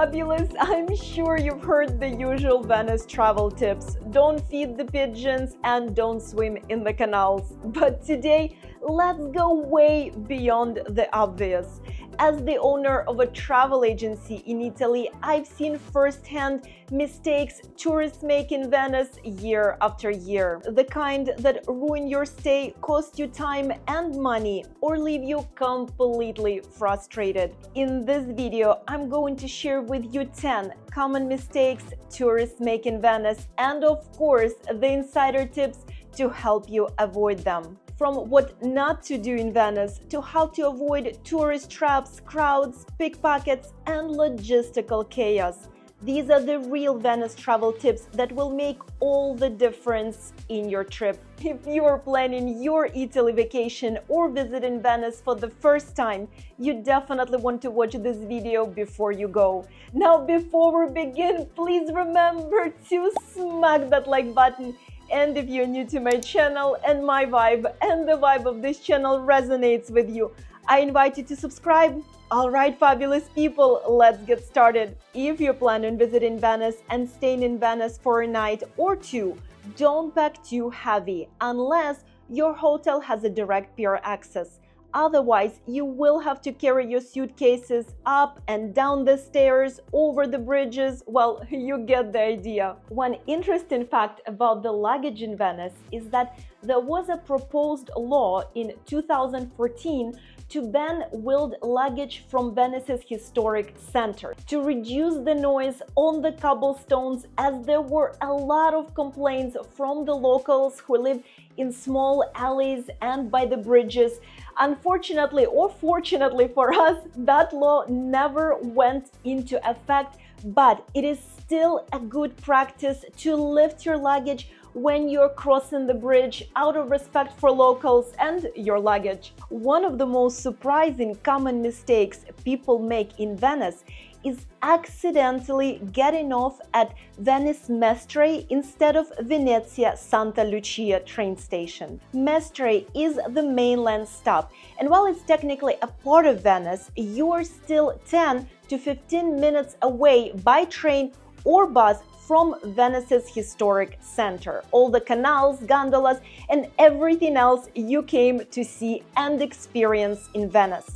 fabulous! I'm sure you've heard the usual Venice travel tips. Don't feed the pigeons and don't swim in the canals. But today, let's go way beyond the obvious. As the owner of a travel agency in Italy, I've seen firsthand mistakes tourists make in Venice year after year. The kind that ruin your stay, cost you time and money, or leave you completely frustrated. In this video, I'm going to share with you 10 common mistakes tourists make in Venice and, of course, the insider tips to help you avoid them. From what not to do in Venice to how to avoid tourist traps, crowds, pickpockets, and logistical chaos. These are the real Venice travel tips that will make all the difference in your trip. If you are planning your Italy vacation or visit in Venice for the first time, you definitely want to watch this video before you go. Now, before we begin, please remember to smack that like button. And if you're new to my channel and my vibe and the vibe of this channel resonates with you, I invite you to subscribe. Alright, fabulous people, let's get started. If you plan on visiting Venice and staying in Venice for a night or two, don't pack too heavy unless your hotel has a direct pier access. Otherwise, you will have to carry your suitcases up and down the stairs, over the bridges. Well, you get the idea. One interesting fact about the luggage in Venice is that there was a proposed law in 2014 to ban wheeled luggage from Venice's historic center to reduce the noise on the cobblestones, as there were a lot of complaints from the locals who live in small alleys and by the bridges. Unfortunately, or fortunately for us, that law never went into effect, but it is still a good practice to lift your luggage when you're crossing the bridge out of respect for locals and your luggage. One of the most surprising common mistakes people make in Venice is accidentally getting off at Venice Mestre instead of Venezia Santa Lucia train station. Mestre is the mainland stop, and while it's technically a part of Venice, you are still 10 to 15 minutes away by train or bus from Venice's historic center. All the canals, gondolas, and everything else you came to see and experience in Venice.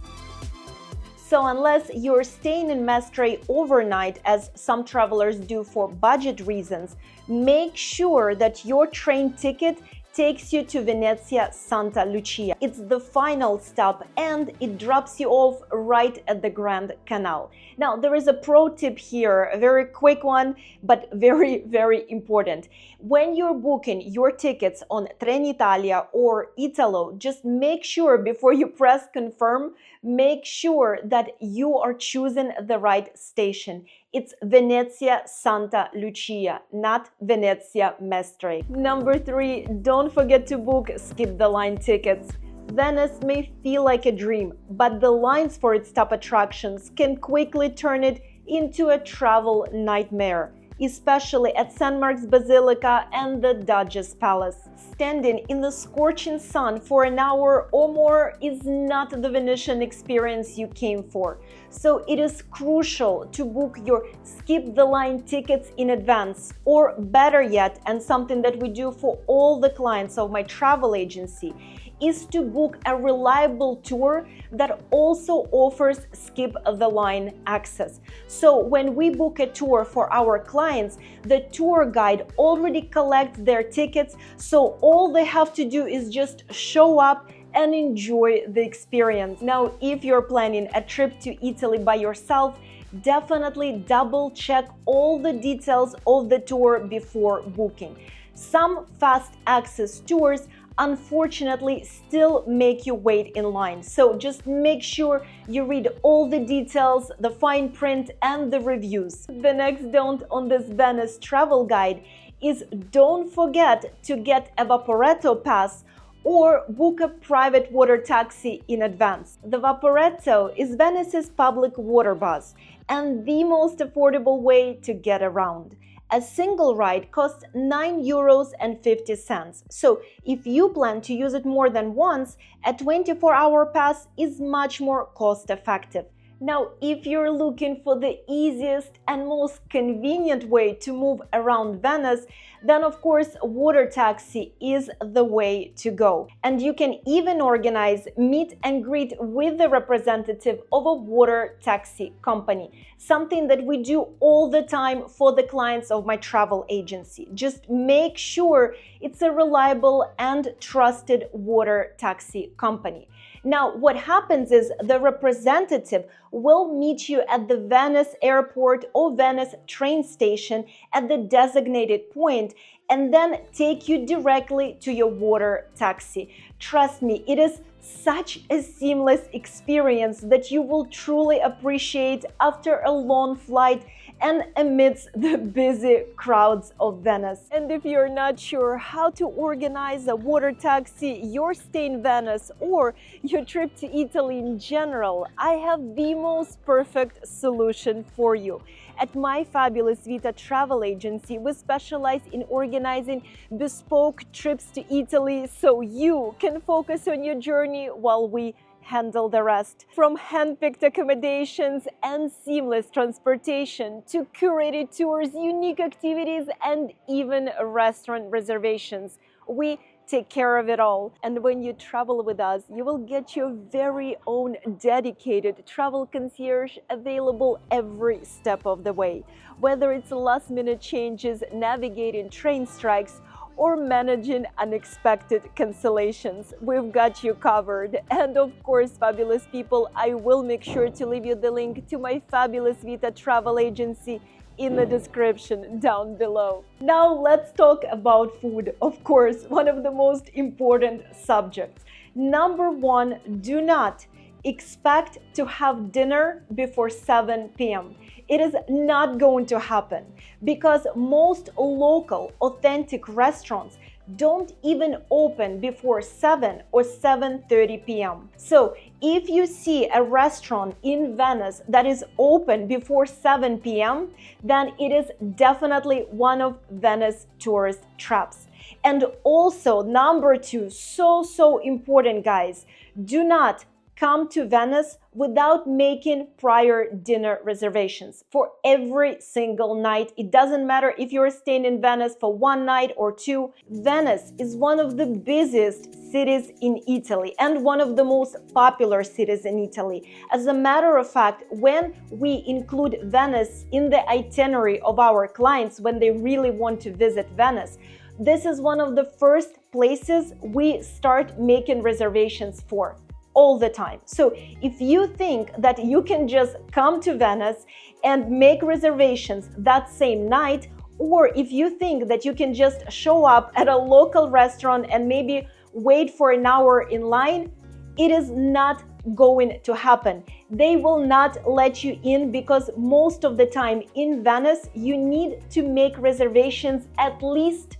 So unless you're staying in Mestre overnight, as some travelers do for budget reasons, make sure that your train ticket takes you to Venezia Santa Lucia. It's the final stop and it drops you off right at the Grand Canal. Now, there is a pro tip here, a very quick one, but very, very important. When you're booking your tickets on Trenitalia or Italo, just make sure before you press confirm, make sure that you are choosing the right station. It's Venezia Santa Lucia, not Venezia Mestre. Number 3, don't forget to book skip the line tickets. Venice may feel like a dream, but the lines for its top attractions can quickly turn it into a travel nightmare, especially at St. Mark's Basilica and the Doge's Palace. Standing in the scorching sun for an hour or more is not the Venetian experience you came for. So it is crucial to book your skip the line tickets in advance, or better yet, and something that we do for all the clients of my travel agency, is to book a reliable tour that also offers skip the line access. So when we book a tour for our clients, the tour guide already collects their tickets, so all they have to do is just show up and enjoy the experience. Now, if you're planning a trip to Italy by yourself, definitely double check all the details of the tour before booking. Some fast access tours unfortunately still make you wait in line, so just make sure you read all the details, the fine print, and the reviews. The next don't on this Venice travel guide is don't forget to get a Vaporetto pass or book a private water taxi in advance. The Vaporetto is Venice's public water bus and the most affordable way to get around. A single ride costs €9.50. So if you plan to use it more than once, a 24-hour pass is much more cost-effective. Now, if you're looking for the easiest and most convenient way to move around Venice, then of course water taxi is the way to go. And you can even organize meet and greet with the representative of a water taxi company, something that we do all the time for the clients of my travel agency. Just make sure it's a reliable and trusted water taxi company. Now, what happens is the representative will meet you at the Venice airport or Venice train station at the designated point and then take you directly to your water taxi. Trust me, it is such a seamless experience that you will truly appreciate after a long flight and amidst the busy crowds of Venice. And if you're not sure how to organize a water taxi, your stay in Venice, or your trip to Italy in general, I have the most perfect solution for you. At my Fabulous Vita travel agency, we specialize in organizing bespoke trips to Italy so you can focus on your journey while we handle the rest. From hand-picked accommodations and seamless transportation to curated tours, unique activities, and even restaurant reservations, we take care of it all. And when you travel with us, you will get your very own dedicated travel concierge available every step of the way. Whether it's last-minute changes, navigating train strikes, or managing unexpected cancellations, we've got you covered. And of course, fabulous people, I will make sure to leave you the link to my Fabulous Vita travel agency in the description down below. Now let's talk about food. Of course, one of the most important subjects. Number one, do not expect to have dinner before 7 p.m. It is not going to happen because most local authentic restaurants don't even open before 7 or 7:30 p.m. So if you see a restaurant in Venice that is open before 7 p.m., then it is definitely one of Venice tourist traps. And also, number two, so important, guys, do not come to Venice without making prior dinner reservations for every single night. It doesn't matter if you're staying in Venice for one night or two. Venice is one of the busiest cities in Italy and one of the most popular cities in Italy. As a matter of fact, when we include Venice in the itinerary of our clients when they really want to visit Venice, this is one of the first places we start making reservations for. All the time. So if you think that you can just come to Venice and make reservations that same night, or if you think that you can just show up at a local restaurant and maybe wait for an hour in line, it is not going to happen. They will not let you in because most of the time in Venice, you need to make reservations at least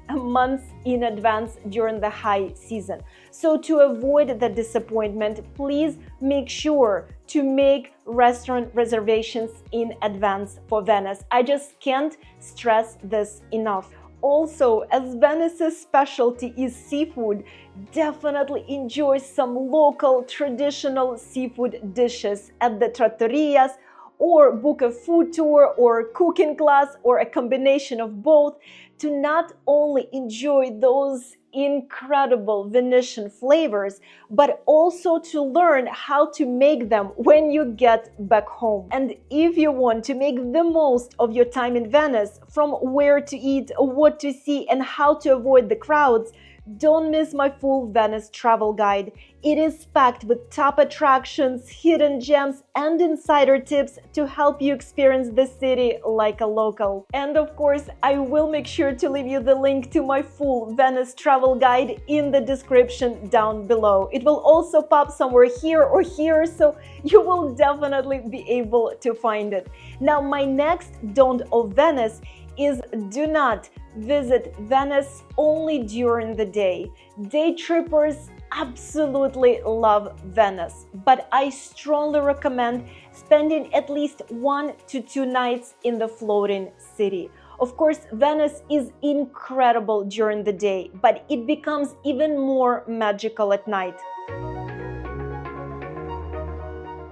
a month in advance during the high season. So to avoid the disappointment, please make sure to make restaurant reservations in advance for Venice. I just can't stress this enough. Also, as Venice's specialty is seafood, definitely enjoy some local traditional seafood dishes at the trattorias, or book a food tour or cooking class or a combination of both to not only enjoy those incredible Venetian flavors, but also to learn how to make them when you get back home. And if you want to make the most of your time in Venice, from where to eat, what to see, and how to avoid the crowds, don't miss my full Venice travel guide. It is packed with top attractions, hidden gems, and insider tips to help you experience the city like a local. And of course, I will make sure to leave you the link to my full Venice travel guide in the description down below. It will also pop somewhere here or here, so you will definitely be able to find it. Now, my next don't of Venice is do not visit Venice only during the day. Day trippers absolutely love Venice, but I strongly recommend spending at least 1 to 2 nights in the floating city. Of course, Venice is incredible during the day, but it becomes even more magical at night.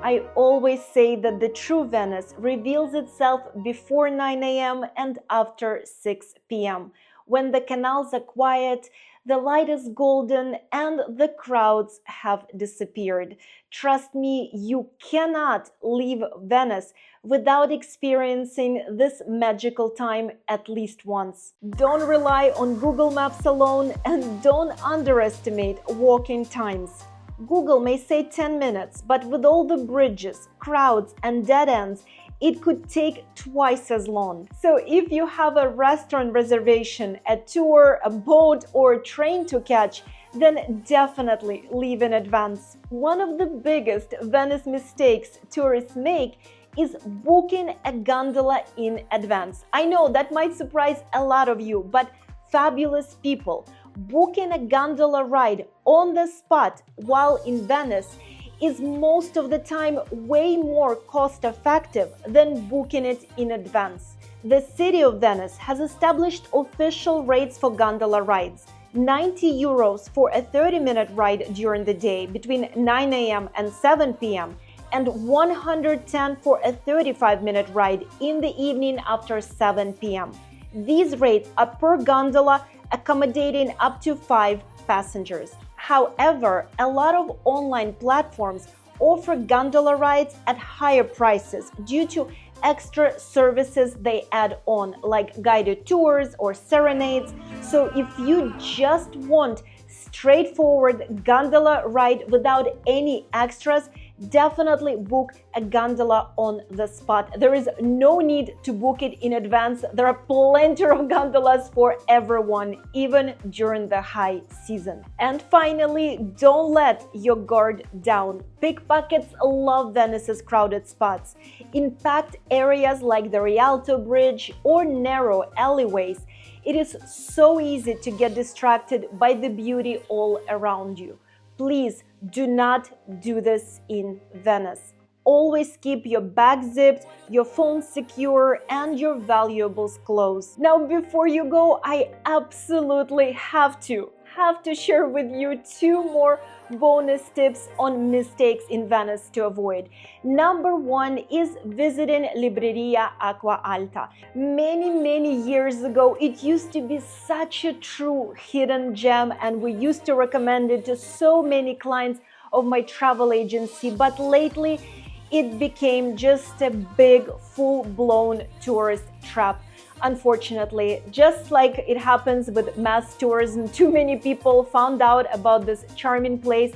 I always say that the true Venice reveals itself before 9 a.m. and after 6 p.m. when the canals are quiet, the light is golden, and the crowds have disappeared. Trust me, you cannot leave Venice without experiencing this magical time at least once. Don't rely on Google Maps alone, and don't underestimate walking times. Google may say 10 minutes, but with all the bridges, crowds, and dead ends, it could take twice as long. So if you have a restaurant reservation, a tour, a boat, or a train to catch, then definitely leave in advance. One of the biggest Venice mistakes tourists make is booking a gondola in advance. I know that might surprise a lot of you, but fabulous people, booking a gondola ride on the spot while in Venice is most of the time way more cost-effective than booking it in advance. The city of Venice has established official rates for gondola rides: 90 euros for a 30-minute ride during the day between 9 a.m. and 7 p.m. and 110 for a 35-minute ride in the evening after 7 p.m. These rates are per gondola, accommodating up to 5 passengers. However, a lot of online platforms offer gondola rides at higher prices due to extra services they add on, like guided tours or serenades. So if you just want straightforward gondola ride without any extras, definitely book a gondola on the spot. There is no need to book it in advance. There are plenty of gondolas for everyone, even during the high season. And finally, don't let your guard down. Pickpockets love Venice's crowded spots. In packed areas like the Rialto Bridge or narrow alleyways, it is so easy to get distracted by the beauty all around you. Please do not do this in Venice. Always keep your bag zipped, your phone secure, and your valuables close. Now, before you go, I absolutely have to share with you 2 more bonus tips on mistakes in Venice to avoid. Number 1 is visiting Libreria Acqua Alta. Many years ago, it used to be such a true hidden gem, and we used to recommend it to so many clients of my travel agency, but lately it became just a big, full-blown tourist trap. Unfortunately, just like it happens with mass tourism, too many people found out about this charming place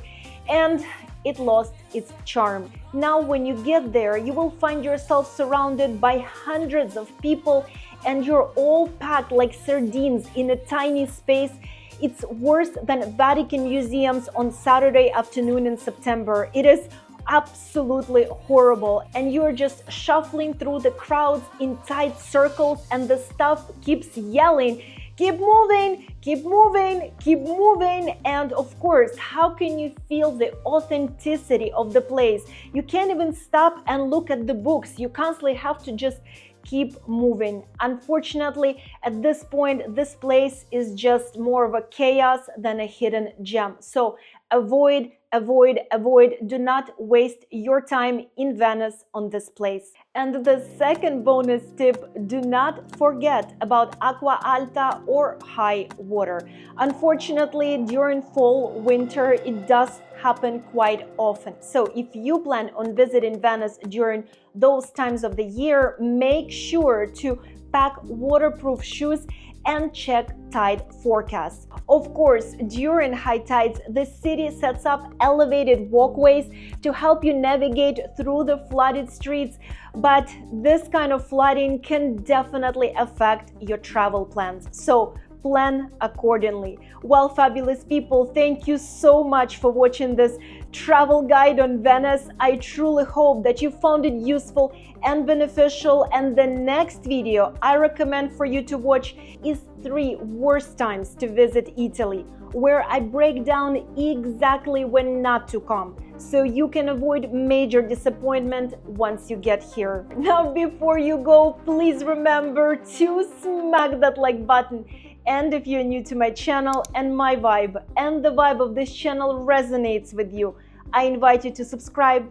and it lost its charm. Now, when you get there, you will find yourself surrounded by hundreds of people and you're all packed like sardines in a tiny space. It's worse than Vatican museums on Saturday afternoon in September. It is absolutely horrible, and you're just shuffling through the crowds in tight circles and the staff keeps yelling, keep moving, keep moving, keep moving. And of course, how can you feel the authenticity of the place? You can't even stop and look at the books. You constantly have to just keep moving. Unfortunately, at this point, this place is just more of a chaos than a hidden gem. So avoid. Do not waste your time in Venice on this place. And the second bonus tip, do not forget about Acqua Alta or high water. Unfortunately, during fall, winter, it does happen quite often. So if you plan on visiting Venice during those times of the year, make sure to pack waterproof shoes and check tide forecasts. Of course, during high tides, the city sets up elevated walkways to help you navigate through the flooded streets, but this kind of flooding can definitely affect your travel plans. So plan accordingly. Well, fabulous people, thank you so much for watching this travel guide on Venice. I truly hope that you found it useful and beneficial, and the next video I recommend for you to watch is 3 worst times to visit Italy, where I break down exactly when not to come, so you can avoid major disappointment once you get here. Now, before you go, please remember to smack that like button. And if you're new to my channel and my vibe and the vibe of this channel resonates with you, I invite you to subscribe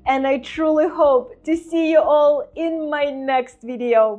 and I truly hope to see you all in my next video.